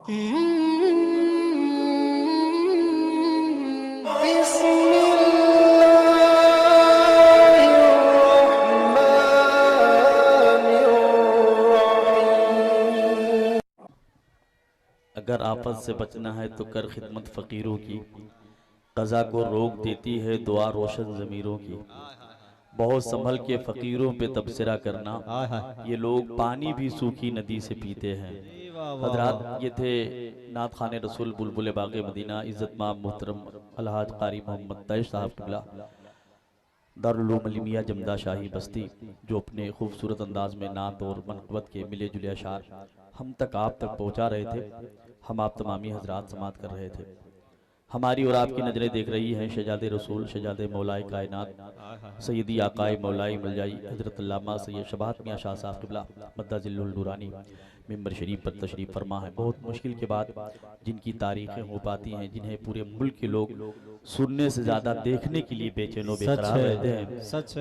अगर आफत से बचना है तो कर खिदमत फ़कीरों की, क़ज़ा को रोक देती है दुआ रोशन ज़मीरों की। बहुत संभल के फ़कीरों पे तबसरा करना, ये लोग पानी भी सूखी नदी से पीते हैं। हज़रात, ये थे नात खाने रसूल बुलबुल बाग़े मदीना इज़्ज़त माम मोहतरम अलहाज क़ारी मोहम्मद तैश साहब क़िबला दारुल उलूम अलीमिया जमदा शाही बस्ती, जो अपने खूबसूरत अंदाज में नात और मनक़बत के मिले जुले अशार हम तक आप तक पहुँचा रहे थे। हम आप तमामी हजरात समात कर रहे थे। हमारी और आपकी नज़रें देख रही हैं शहजादे रसूल शहजादे मौलाए कायनात सैयदी आकाए मौलाई मलजाई हज़रत अल्लामा सैयद शबात मियां शाह साहब क़िबला मद्दाजिल्लुल दुरानी मिंबर शरीफ पर तशरीफ़ फरमा है। बहुत मुश्किल के बाद जिनकी तारीखें हो पाती हैं, जिन्हें पूरे मुल्क के लोग सुनने से ज़्यादा देखने के लिए बेचैनो बेकरार रहते हैं,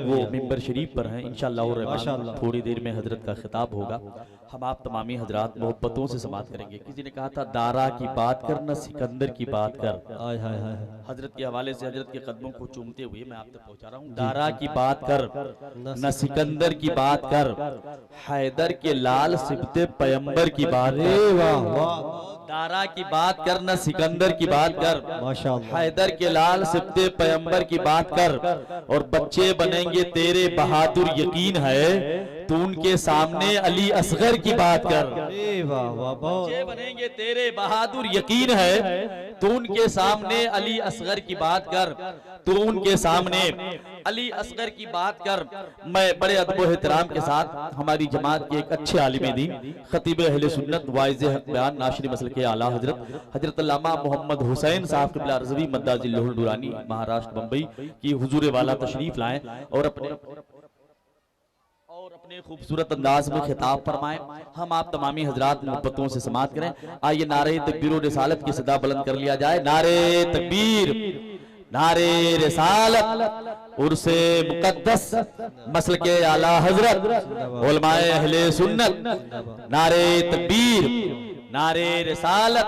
वो मिंबर शरीफ पर हैं। इंशाअल्लाह थोड़ी देर में हजरत का खिताब होगा। हम आप तमामी हजरात मोहब्बतों से समात करेंगे। किसी ने कहा था दारा की बात कर न सिकंदर की बात कर। हजरत के हवाले से हजरत के कदमों को चूमते हुए मैं आप तक पहुंचा रहा हूँ। दारा की बात कर न सिकंदर की बात कर, हैदर के लाल सिबते पैगंबर की बात कर। दारा की बात कर न सिकंदर की बात कर, हैदर के लाल सिबते पैगंबर की बात कर। और बच्चे बनेंगे तेरे बहादुर यकीन है, तू उनके सामने अली असगर की बात कर। बच्चे बनेंगे तेरे बहादुर यकीन है, तू उनके सामने अली असगर की बात कर। तू उनके सामने अली असगर की बात कर। मैं बड़े अदब व एहतराम के साथ हमारी जमात के एक अच्छे आलिम दीन खतीब अहले सुन्नत वाइज़ हक बयान नाशरी मसल के आला हजरत अल्लामा मोहम्मद हुसैन साहब क़िबला रज़वी मद्दाजिल्लुल दुरानी महाराष्ट्र बम्बई की हुजूर वाला तशरीफ लाएं और अपने खूबसूरत अंदाज में खिताब फरमाएं। हम आप तमामी हजरात मोहब्बतों से समात करें। आइए नारे तकबीर और रिसालत की सदा बुलंद कर लिया जाए। नारे तकबीर, नारे रिसालत, उर्से मुक़द्दस मसल के आला हजरत उलमाए अहले सुन्नत। नारे तकबीर, नारे रिसालत।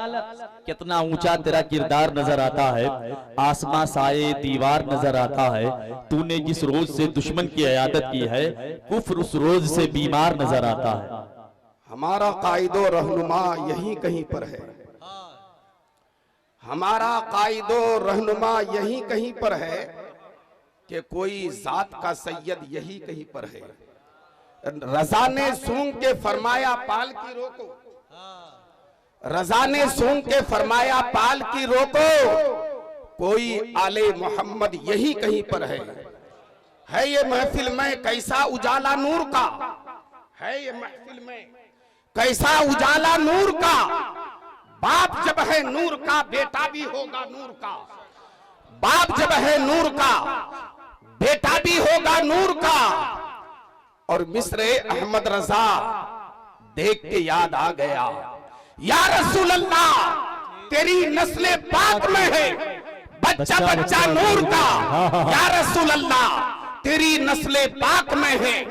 कितना ऊंचा तेरा किरदार नजर आता है, आसमां साए दीवार नजर आता है। तूने जिस रोज से दुश्मन की इयादत की है, कुफ्र उस रोज से बीमार नजर आता है। हमारा कायदो रहनुमा यही कहीं पर है, हमारा कायदो रहनुमा यही कहीं पर है कि कोई जात का सैयद यही कहीं पर है। रजा ने सूंघ के फरमाया पाल की रोको, रजा ने सूंघ के फरमाया पाल की रोको, कोई आले मोहम्मद यही कहीं पर है ये महफिल में कैसा उजाला नूर का, है ये महफिल में कैसा उजाला नूर का। बाप जब है नूर का बेटा भी होगा नूर का, बाप जब है नूर का बेटा भी होगा नूर का। और मिस्र अहमद रजा देख के याद आ गया, या रसूल अल्लाह तेरी नस्ले पाक में है बच्चा बच्चा नूर का। या रसूल अल्लाह तेरी नस्ले पाक में है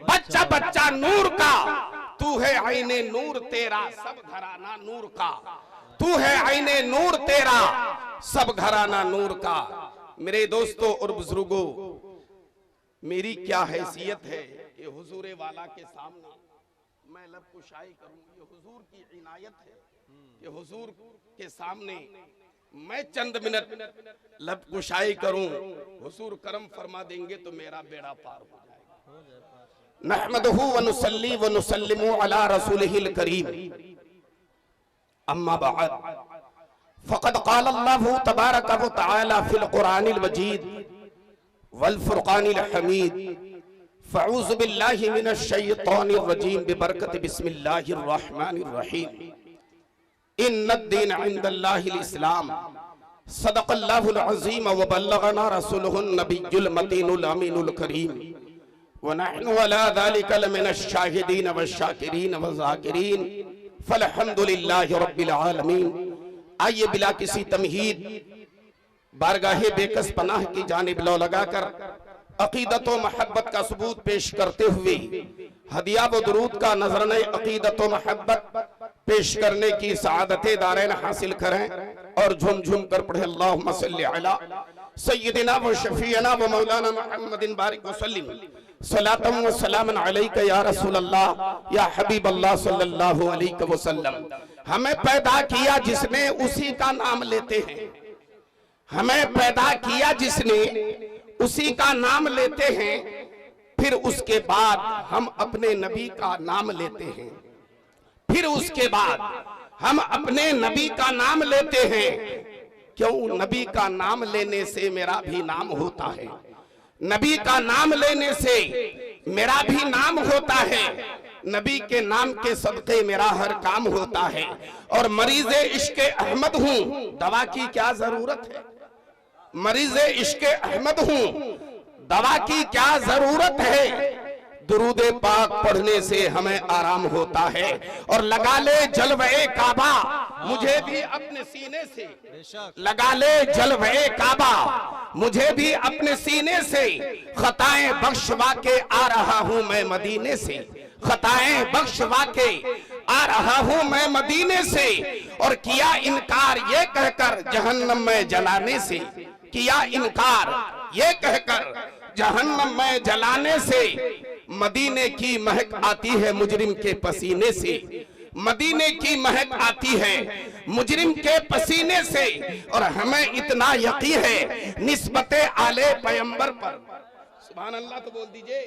बच्चा बच्चा नूर का। तू है आईने नूर तेरा सब घराना नूर का, तू है आईने नूर तेरा सब घराना नूर का। मेरे दोस्तों और बुजुर्गों, मेरी क्या हैसियत है ये हुजूरे वाला के सामने मैं लब कुशाई करूं। ये हुजूर की इनायत है, ये हुजूर के सामने मैं चंद मिनट लब कुशाई करूं। हुजूर करम फरमा देंगे तो मेरा बेड़ा पार हो जाएगा। नहमदुहु व नुसल्ली व नुसल्लिमु अला रसूलिहिल करीम, अम्मा बाद फ़क़द क़ाल अल्लाहु तबारक व तआला फ़िल क़ुरानिल मजीद वल फ़ुरक़ानिल हमीद। फ़अऊज़ु बिल्लाहि मिनश शैतानिर रजीम बिबरकति बिस्मिल्लाहिर रहमानिर रहीम। इन्नद्दीन इंदल्लाहिल इस्लाम। सदक़ल्लाहुल अज़ीम व बल्लगना रसूलुहुन नबियुल मतीनुल अमीनुल करीम। व नहनु अला ज़ालिका लमिनश शाहिदीन वश्शाकिरीन वज़ाकिरीन। फ़ल्हम्दुलिल्लाहि रब्बिल आलमीन। आइए बिला किसी तमहीद बारगाहे बेकस पनाह की जानिब लो लगाकर अकीदत व मोहब्बत का सबूत पेश करते हुए हदिया व दुरूद का नजराने अकीदत व मोहब्बत पेश करने की सआदते दारैन हासिल करें और झूम झूम कर पढ़े अल्लाहुम्मा सल्ली अला सय्यदिना व शफीअना व मौलाना मुहम्मदिन बारिक व सल्लिम सलातम व सलामन अलैका या रसूल अल्लाह या हबीब अल्लाह सल्लल्लाहु अलैहि वसल्लम। हमें पैदा किया जिसने उसी का नाम लेते हैं, हमें पैदा किया जिसने उसी का नाम लेते हैं, फिर उसके बाद हम अपने नबी का नाम लेते हैं, फिर उसके बाद हम अपने नबी का नाम लेते हैं। क्यों? नबी का नाम लेने से मेरा भी नाम होता है, नबी का नाम लेने से मेरा भी नाम होता है, नबी के नाम के सदक़े मेरा हर काम होता है। और मरीज़े इश्क़े अहमद हूँ, दवा की क्या जरूरत है? मरीज़े इश्क़े अहमद हूँ, दवा की क्या जरूरत है? दुरूद पाक पढ़ने से हमें आराम होता है। और लगा ले जलवे काबा मुझे भी अपने सीने से, लगा ले जलवे काबा मुझे भी अपने सीने से, खताएं बख्शवा के आ रहा हूं मैं मदीने से, खताएं बख्शवा के आ रहा हूं मैं मदीने से। और किया इनकार ये कहकर जहन्नम में जलाने से, किया इनकार ये कहकर जहन्नम में जलाने से। मदीने की महक आती है मुजरिम के पसीने से, मदीने की महक आती है मुजरिम के पसीने से। और हमें इतना यकीन है निस्बते आले पैगंबर पर, सुभान अल्लाह तो बोल दीजिए।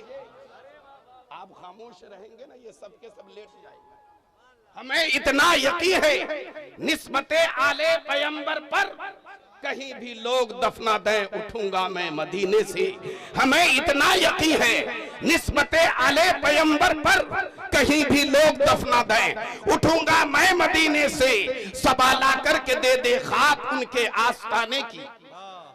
आप खामोश रहेंगे ना, ये सब के सब लेट जाएंगे। हमें इतना यकीन है निस्बते आले पैगंबर पर, कहीं भी लोग दफना दें उठूंगा मैं मदीने से। हमें इतना यकीन है निस्बते आले पैगंबर पर, कहीं भी लोग दफना दें उठूंगा मैं मदीने से। सबा ला करके दे दे खाक उनके आस्ताने की,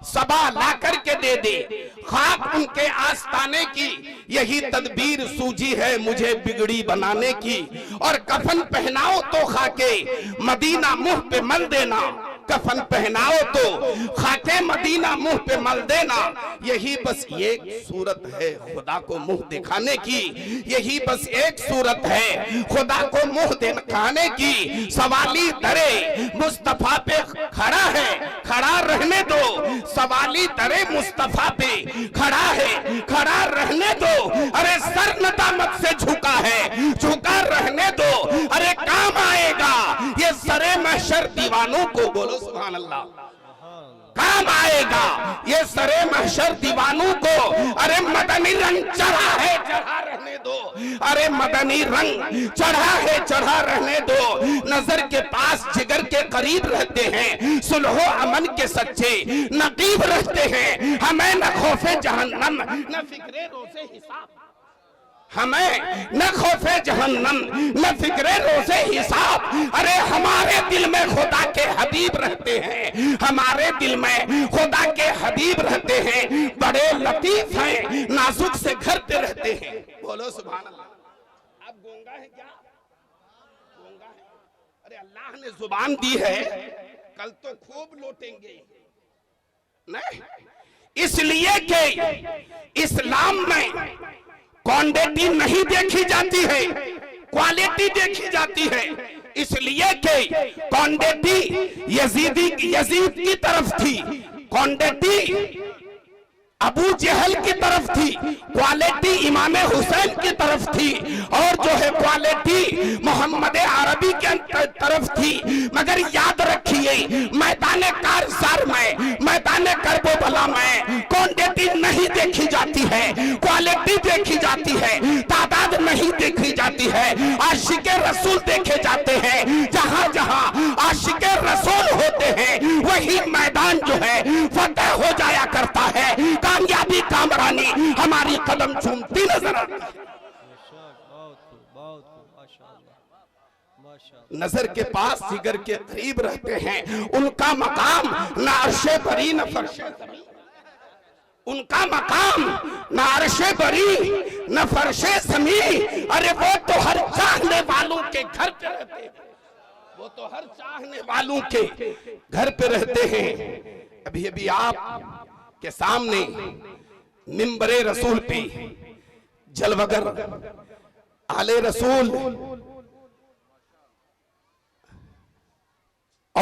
सबा ला करके दे दे खाक उनके आस्ताने की। यही तदबीर सूझी है मुझे बिगड़ी बनाने की। और कफन पहनाओ तो खाके मदीना मुंह पे मल देना, कफन पहनाओ तो खाके मदीना मुंह पे मल देना। यही बस एक सूरत है खुदा को मुंह दिखाने की, यही बस एक सूरत है खुदा को मुंह दिखाने की। सवाली दरे मुस्तफा पे खड़ा है, खड़ा रहने दो। सवाली दरे मुस्तफा पे खड़ा है, खड़ा रहने दो। अरे सर नदामत से झुका है, झुका रहने दो। अरे काम आएगा ये सरे महशर दीवानों को, बोलो सुभान अल्लाह। काम आएगा ये सरे महशर दीवानों को। अरे मदनी रंग चढ़ा है, चढ़ा रहने दो। अरे मदनी रंग चढ़ा है, चढ़ा रहने दो। नजर के पास जिगर के करीब रहते हैं, सुलहो अमन के सच्चे नकीब रहते हैं। हमें न खौफे जहन्नम न फिक्रे रोज़े हिसाब, हमें न खौफे जहन्नम न फिक्रे रोज़े हिसाब। अरे हमारे दिल में खुदा के हबीब रहते हैं, हमारे दिल में खुदा के हबीब रहते हैं। बड़े लतीफ हैं, नाजुक से घर पे रहते हैं। बोलो सुभान अल्लाह। आप गूंगा है क्या? गूंगा है? अरे अल्लाह ने जुबान दी है, कल तो खूब लौटेंगे नहीं, इसलिए कि इस्लाम में क्वांटिटी नहीं देखी जाती है, क्वालिटी देखी जाती है। इसलिए कि क्वांटिटी यजीद की तरफ थी, क्वांटिटी अबू जहल की तरफ थी, क्वालिटी इमाम हुसैन की तरफ थी, और जो है क्वालिटी मोहम्मद अरबी के तरफ थी। मगर याद रखिए मैदान कारजार में, मैदान करबला में क्वांटिटी नहीं देखी जाती है, क्वालिटी देखी जाती है, तादाद नहीं देखी जाती है। आशिके रसूल देखे जाते हैं। जहां जहां आशिके रसूल होते हैं वही मैदान जो है फतेह हो जाया करता है। कामयाबी कामरानी हमारी कदम चूमती नजर आती है। नजर के पास जिगर के करीब रहते हैं। उनका मकाम न अर्शे बरी न फर्शे ज़मीन, उनका मकाम न अर्शे बरी न फर्शे ज़मीन। अरे वो तो हर चाहने वालों के घर पे रहते हैं, वो तो हर चाहने वालों के घर पे रहते हैं। अभी अभी आप के सामने मिंबरे रसूल पे जलवगर आले रसूल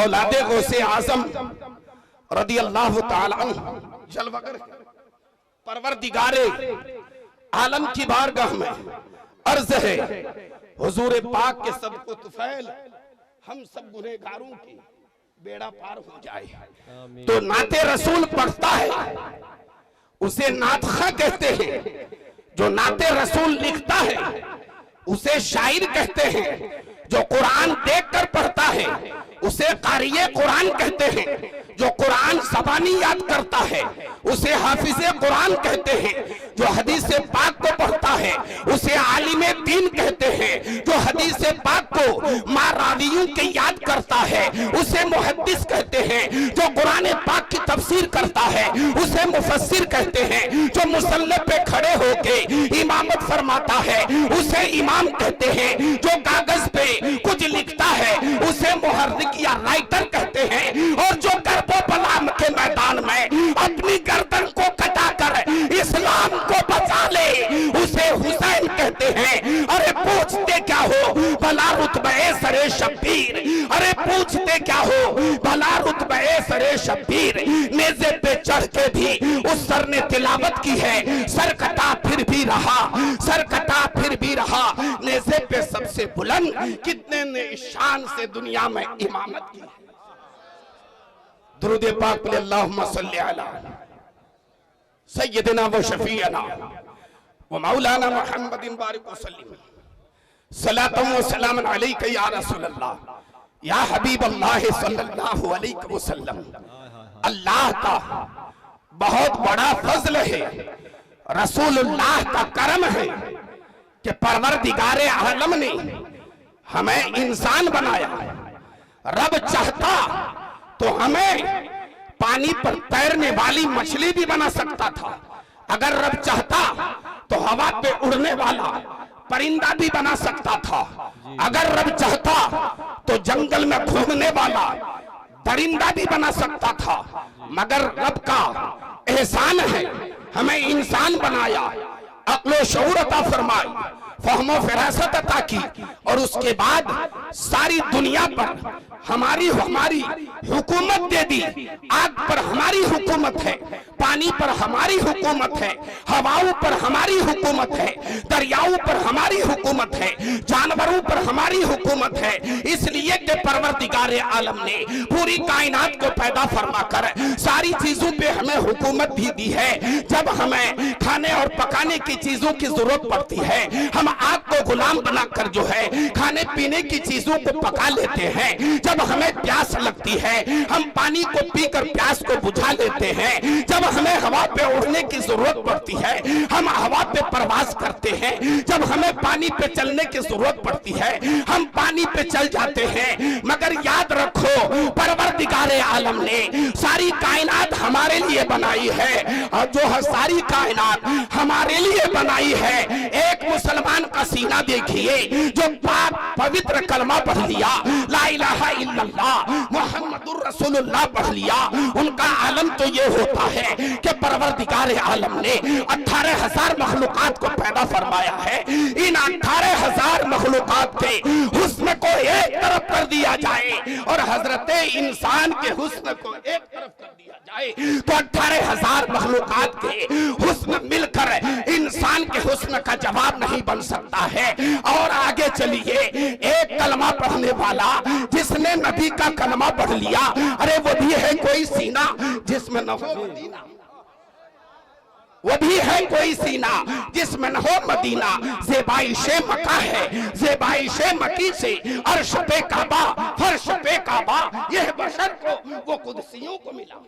औलादे गौसे आजम रदी अल्लाह ताला अन्हु जलवगर परवरदिगारे आलम की बारगाह में अर्ज है, हुजूर पाक के सबको तुफैल हम सब गुनहगारों की बेड़ा पार हो जाए। तो नाते रसूल पढ़ता है उसे नातखा कहते हैं, जो नाते रसूल लिखता है उसे शायर कहते हैं, जो कुरान देखकर पढ़ता है उसे कारिये कुरान कहते हैं, जो कुरान ज़बानी याद करता है उसे हाफिज़े कुरान कहते हैं, जो हदीस पाक को पढ़ता है उसे आलिमे दीन कहते हैं, जो हदीस पाक को मारावियों के याद करता है उसे मुहद्दिस कहते हैं, जो कुरान पाक की तफसीर करता है उसे मुफस्सिर कहते हैं, जो मुसल्ले पे खड़े होके इमामत फरमाता है उसे इमाम कहते हैं, जो कागज पे कुछ लिखता है उसे मुहर्रिक या राइटर कहते हैं, और जो करबो बलाम के मैदान में अपनी गर्दन को कटाकर इस्लाम को बचा ले उसे हुसैन कहते हैं। अरे पूछते क्या हो भला रुतबे सरे शब्बीर, अरे पूछते क्या हो भला रुतबे सरे शब्बीर, नेज़े पे चढ़ के भी उस सर ने तिलावत की है, सर कटा फिर भी रहा, सर कटा फिर भी रहा, नेज़े पे सबसे बुलंद कितने ने शान से दुनिया में इमामत की है। दुरूद पाक पे अल्लाहुम्मा सल्ली अला सय्यदिना व शफीअना व मौलाना मुहम्मदिन बारिक वसल्लिम सलातम व सलाम अलैका या रसूल अल्लाह या हबीब अल्लाह सल्लल्लाहु अलैहि वसल्लम। अल्लाह का बहुत बड़ा फजल है, रसूलुल्लाह का करम है कि परवरदिगारे आलम ने हमें इंसान बनाया। रब चाहता तो हमें पानी पर तैरने वाली मछली भी बना सकता था, अगर रब चाहता तो हवा पे उड़ने वाला परिंदा भी बना सकता था, अगर रब चाहता तो जंगल में घूमने वाला परिंदा भी बना सकता था, मगर रब का एहसान है हमें इंसान बनाया, अक्लो शऊर अता फरमाई, फहमो फिरासत अता की, और उसके बाद सारी दुनिया पर हमारी हुकूमत दे दी। आग पर हमारी हुकूमत है, पानी पर हमारी हुकूमत है, हवाओं पर हमारी हुकूमत है, दरियाओं पर हमारी हुकूमत है, जानवरों पर हमारी हुकूमत है। इसलिए कि परवरदिगारे आलम ने पूरी कायनात को पैदा फरमाकर सारी चीजों पे हमें हुकूमत भी दी है। जब हमें खाने और पकाने की चीजों की जरूरत पड़ती है, हम आग को गुलाम बनाकर जो है खाने पीने की चीजों को पका लेते हैं। जब हमें प्यास लगती है, हम पानी को पीकर प्यास को बुझा लेते हैं। जब हमें हवा पे उड़ने की जरूरत पड़ती है, हम हवा पे प्रवास करते हैं। जब हमें पानी पे चलने की जरूरत पड़ती है, हम पानी पे चल जाते हैं। मगर याद रखो, परवरदिगारे आलम ने सारी कायनात हमारे लिए बनाई है, और जो है सारी कायनात हमारे लिए बनाई है। एक मुसलमान का सीना देखिए जो पाक पवित्र कलमा पढ़ लिया, ला इलाहा इल्लल्लाह मुहम्मदुर रसूलुल्लाह पढ़ लिया, उनका आलम तो ये होता है कि परवरदिगारे आलम ने 18,000 मखलूकात को पैदा फरमाया है। इन 18,000 मखलूकात के हुस्न को एक तरफ कर दिया जाए और हजरत इंसान के हुस्न को एक तरफ कर दिया जाए, तो 18,000 मखलूकात के हुस्न मिलकर इंसान के हुस्न का जवाब नहीं बन सकता है। और आगे चलिए, एक कलमा पढ़ने वाला जिसने नबी का कलमा पढ़ लिया, अरे वो भी है कोई सीना जिसमें न हो मदीना, वो भी है कोई सीना जिसमें न हो मदीना। ज़ेबाइशे मक्का है, ज़ेबाइशे मक्की से अर्श पे काबा, फर्श पे काबा, यह बशर को वो कुदसियों को मिला,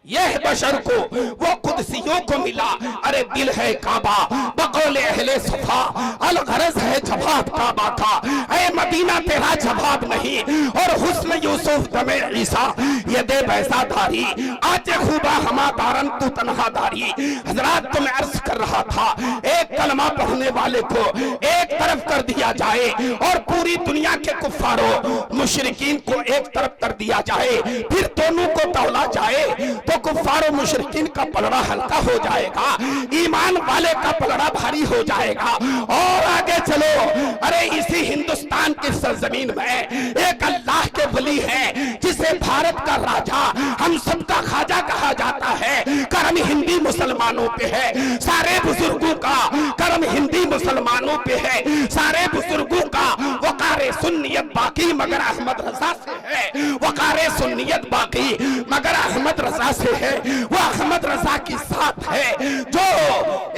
यह बशर को वो कुदसियों को मिला। अरे दिल है काबा बकौले अहले सफा, अलगरज है जवाब काबा का, ऐ मदीना तेरा जवाब नहीं। और हुस्न यूसुफ दमे ईसा ये दे बैसा धारी, आते खूबा हमा दारन तू तनहा दारी। हजरात को मैं अर्ज कर रहा था, एक कलमा पढ़ने वाले को एक तरफ कर दिया जाए और पूरी दुनिया के कुफ्फारों मुशरिकीन को एक तरफ कर दिया जाए, फिर दोनों को तौला जाए तो तो कुफ्फार मुशरिकीन का पलड़ा हल्का हो जाएगा, ईमान वाले का पलड़ा भारी हो जाएगा। और आगे चलो, अरे इसी हिंदुस्तान की सरजमीन में एक अल्लाह के वली है जिसे भारत का राजा, हम सबका ख्वाजा कहा जाता है। कर्म हिंदी मुसलमानों पे है, सारे बुजुर्गों का कर्म हिंदी मुसलमानों पे है, सारे बुजुर्गों का वकारे सुन्नियत बाकी मगर अहमद रजा से है, वकारे सुन्नियत बाकी मगर अहमद रजा से है। वो अहमद रजा की साथ है जो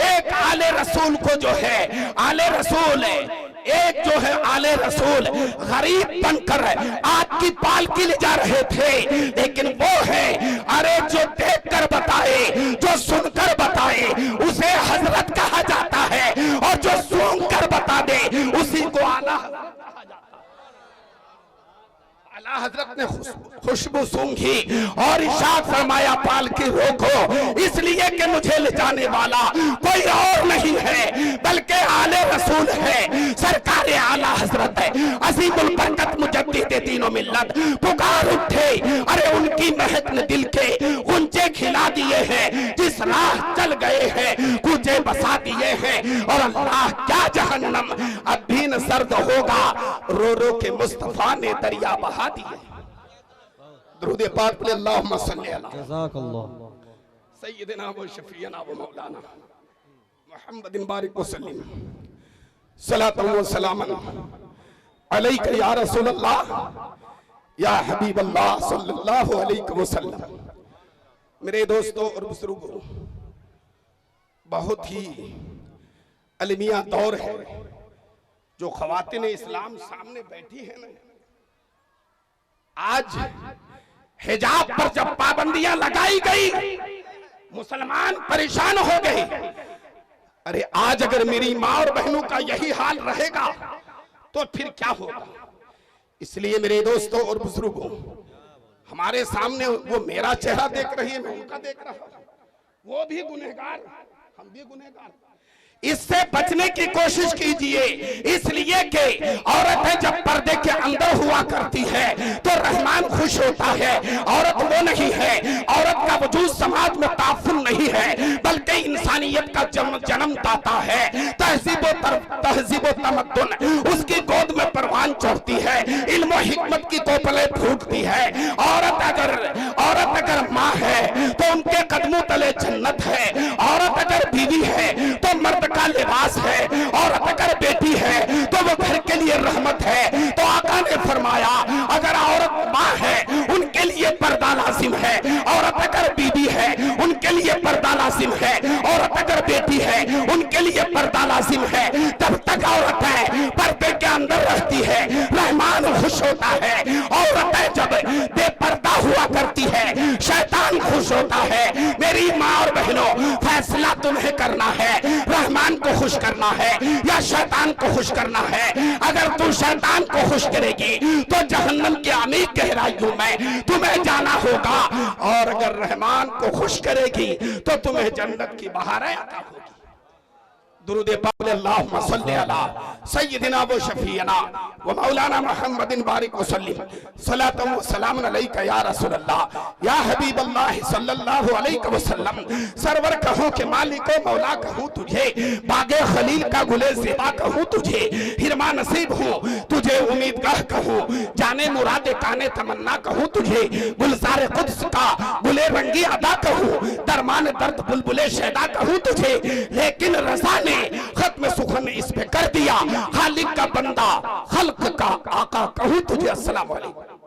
एक आले रसूल को जो है, आले रसूल एक जो है आले रसूल गरीब बनकर आपकी पालकी ले जा रहे थे, लेकिन वो है अरे जो देखकर बताए, जो सुनकर बताए उसे हजरत कहा जाता है, और जो सुनकर बता दे उसी को आला कहा जाता है। आला हजरत ने खुशबू सूंघी और इरशाद फरमाया पालकी रोको, इसलिए कि मुझे ले जाने वाला कोई और नहीं है बल्कि आले रसूल है, सरकार आला हजरत है, अजीमुल बरकत मुजद्दिद तीनों मिल्लत। पुकार उठे, अरे उनकी महक ने दिल के गुंजे खिला दिए हैं, जिस राह चल गए हैं कुचे बसा दिए हैं। और अल्लाह क्या जहन्नम अब भी न सर्द होगा, रो रो के मुस्तफा ने दरिया बहा दिए। दुरूद पाक पे अल्लाहुम्मा सल्ली अला जज़ाकल्लाह सय्यिदना व शफीना व मौलाना मुहम्मदिन बारिक व सल्लिम सलातन व सलामन अलैका या रसूल अल्लाह या हबीब अल्लाह सल्लल्लाहु अलैहि वसल्लम। मेरे दोस्तों और बुजुर्गों, बहुत ही अलमिया दौर है जो ख्वातीन इस्लाम सामने बैठी है ना। आज हिजाब पर जब पाबंदियां लगाई गई, मुसलमान परेशान हो गए। अरे आज अगर मेरी माँ और बहनों का यही हाल रहेगा तो फिर क्या होगा। इसलिए मेरे दोस्तों और बुजुर्गों, हमारे सामने वो मेरा चेहरा देख रही है, मैं उनका देख रहा हूं, वो भी गुनहगार, हम भी गुनहगार। इससे बचने की कोशिश कीजिए, इसलिए कि औरतें जब पर्दे के अंदर हुआ करती है तो रहमान खुश होता है। औरत वो नहीं है, औरत का वजूद समाज में ताफुन नहीं है बल्कि इंसानियत का जन्मदाता है। तहजीब तमद्दुन उसकी गोद में परवान चढ़ती है, इल्म और हिकमत की कोपलें फूटती है। औरत अगर माँ है तो उनके कदमों तले जन्नत है। औरत अगर बीवी है तो मर्द का लिबास है। औरत अगर बेटी है तो वो घर के लिए रहमत है। तो आका ने फरमाया अगर औरत माँ है उनके लिए पर्दा लाजिम है, औरत अगर बीबी है उनके लिए पर्दा लाजिम है, औरत अगर बेटी है उनके लिए पर्दा लाजिम है। तब तक औरत है पर्दे के अंदर रहती है, रहमान खुश होता है। औरत जब बेपर्दा हुआ करती है शैतान खुश होता है। मेरी माँ और बहनों, फैसला तुम्हें करना है, रहमान को खुश करना है या शैतान को खुश करना है। अगर तुम शैतान को खुश करेगी तो जहन्नम की अमीर गहराइयों में तुम्हें जाना होगा, और अगर रहमान को खुश करेगी तो तुम्हें जन्नत की बहारें अता होगी। दुरूद पाक अल्लाहुम्मा सल्ली अला सय्यिदिना व शफीना व मौलाना मुहम्मदिन बारिक व सल्लिम सलातन व सलामन अलैका या रसूल अल्लाह या हबीब अल्लाह सल्लल्लाहु अलैहि वसल्लम। सरवर कहूं के मालिक मौला कहूं तुझे, बागे खलील का गुले ज़ेबा कहूं तुझे, हिरमा नसीब हूं तुझे उम्मीदगाह कहूं, जाने मुरादे काने तमन्ना कहूं तुझे, गुलज़ार कुद्स का गुले रंगी अदा कहूं, दरमान दर्द बुलबुले शैदा कहूं तुझे। लेकिन रज़ा ने खत्म सुखन इस पे कर दिया, खालिक का बंदा खल्क का आका कहूं तुझे। अस्सलाम वालेकुम।